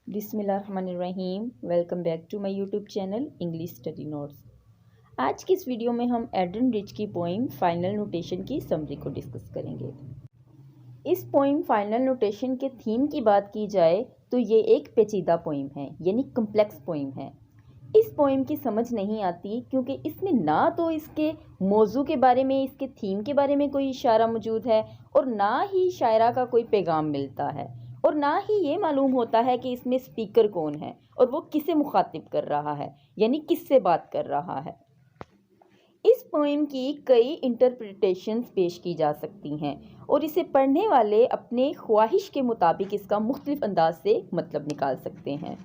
बिस्मिल्लाहिर्रहमानिर्रहीम। Welcome back to my YouTube channel English study notes. आज की इस वीडियो में हम एडन रिच की पोइम फाइनल नोटेशन की समरी को डिस्कस करेंगे। इस पोइम फाइनल नोटेशन के थीम की बात की जाए तो ये एक पेचीदा पोइम है, यानी कम्प्लेक्स पोइम है। इस पोइम की समझ नहीं आती क्योंकि इसमें ना तो इसके मौजू के बारे में, इसके थीम के बारे में कोई इशारा मौजूद है और ना ही शायरा का कोई पैगाम मिलता है, और ना ही ये मालूम होता है कि इसमें स्पीकर कौन है और वो किसे मुखातिब कर रहा है, यानी किससे बात कर रहा है। इस पोइम की कई इंटरप्रिटेशंस पेश की जा सकती हैं और इसे पढ़ने वाले अपने ख्वाहिश के मुताबिक इसका मुख्तलिफ अंदाज से मतलब निकाल सकते हैं।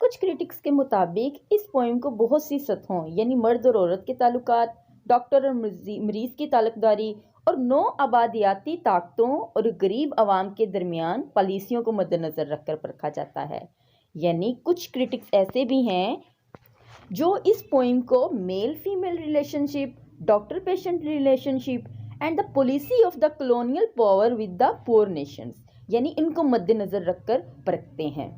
कुछ क्रिटिक्स के मुताबिक इस पोइम को बहुत सी सतहों, यानी मर्द और औरत के ताल्लुकात, डॉक्टर और मरीज की ताल्लुकदारी और नौ आबादियाती ताकतों और गरीब आवाम के दरमियान पॉलिसियों को मद्देनज़र रखकर परखा जाता है। यानी कुछ क्रिटिक्स ऐसे भी हैं जो इस पोइम को male female relationship, doctor patient relationship and the policy of the colonial power with the poor Nations, यानी इनको मद्देनज़र रखकर परखते हैं।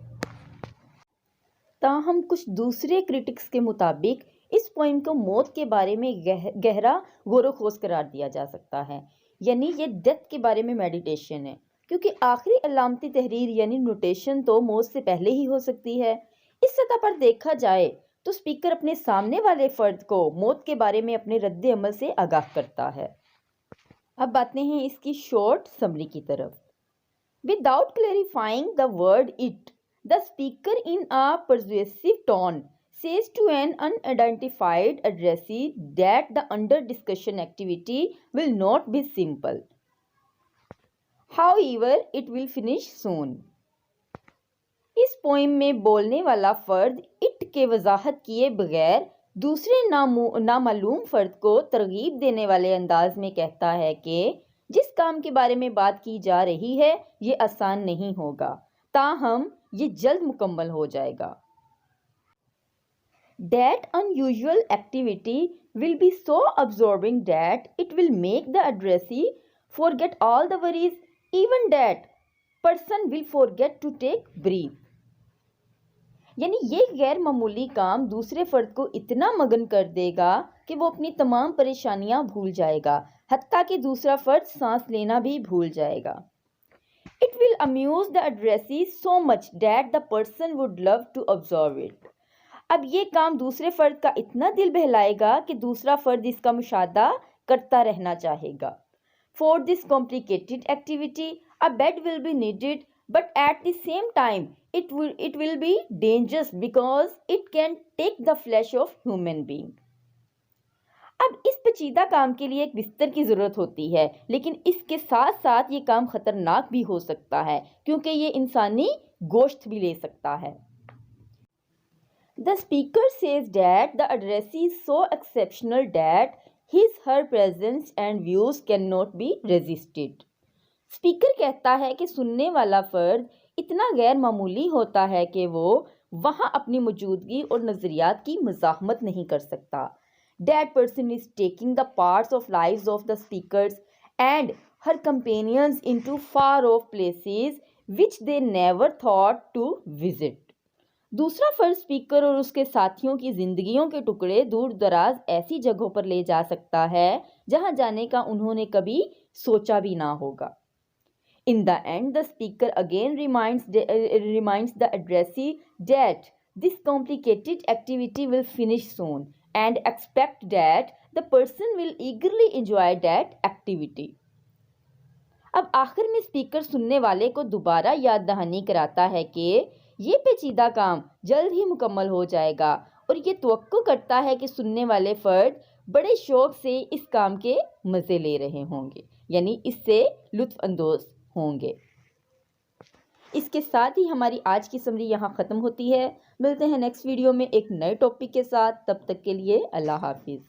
ताहम कुछ दूसरे क्रिटिक्स के मुताबिक इस पोइम को मौत के बारे में गहरा गौर-व-खोज करार दिया जा सकता है, यानी ये डेथ के बारे में मेडिटेशन है, क्योंकि आखिरी अलामती तहरीर यानी नोटेशन तो मौत से पहले ही हो सकती है। इस सतह पर देखा जाए तो स्पीकर अपने सामने वाले फर्द को मौत के बारे में अपने रद्द अमल से आगाह करता है। अब आते हैं इसकी शॉर्ट समरी की तरफ। Without clarifying the word it, the speaker in a persuasive tone says to an unidentified addressee that the under discussion activity will not be simple. However, it will finish soon. इस poem में बोलने वाला फर्द it के वजाहत किए बगैर दूसरे नामालूम फर्द को तरगीब देने वाले अंदाज में कहता है कि जिस काम के बारे में बात की जा रही है ये आसान नहीं होगा, ताहम ये जल्द मुकम्मल हो जाएगा। That unusual activity will be so absorbing that it will make the addressee forget all the worries, even that person will forget to take breath. यानी ये गैर मामूली काम दूसरे फर्द को इतना मगन कर देगा कि वो अपनी तमाम परेशानियां भूल जाएगा, हत्ता कि दूसरा फर्द सांस लेना भी भूल जाएगा। It will amuse the addressee so much that the person would love to observe it. अब ये काम दूसरे फर्द का इतना दिल बहलाएगा कि दूसरा फर्द इसका मुशाहदा करता रहना चाहेगा। For this complicated activity, a bed will be needed, but at the same time, it will be dangerous because it can take the flesh of human being. अब इस पेचीदा काम के लिए एक बिस्तर की ज़रूरत होती है, लेकिन इसके साथ साथ ये काम ख़तरनाक भी हो सकता है क्योंकि ये इंसानी गोश्त भी ले सकता है। The speaker says that the addressee is so exceptional that her presence and views cannot be resisted. Speaker कहता है कि सुनने वाला फ़र्द इतना गैर मामूली होता है कि वो वहाँ अपनी मौजूदगी और नज़रियात की मज़ाहमत नहीं कर सकता। That person is taking the parts of lives of the speakers and her companions into far off places which they never thought to visit. दूसरा फर्ज स्पीकर और उसके साथियों की जिंदगियों के टुकड़े दूर दराज ऐसी जगहों पर ले जा सकता है जहां जाने का उन्होंने कभी सोचा भी ना होगा। In the end, the speaker again reminds the addressee that this complicated activity will finish soon and expect that the person will eagerly enjoy that activity. अब आखिर में स्पीकर सुनने वाले को दोबारा याद दहानी कराता है कि ये पेचीदा काम जल्द ही मुकम्मल हो जाएगा और ये तवक्को करता है कि सुनने वाले फर्द बड़े शौक से इस काम के मज़े ले रहे होंगे, यानी इससे लुत्फ़ अंदोज़ होंगे। इसके साथ ही हमारी आज की समरी यहाँ ख़त्म होती है। मिलते हैं नेक्स्ट वीडियो में एक नए टॉपिक के साथ। तब तक के लिए अल्लाह हाफिज़।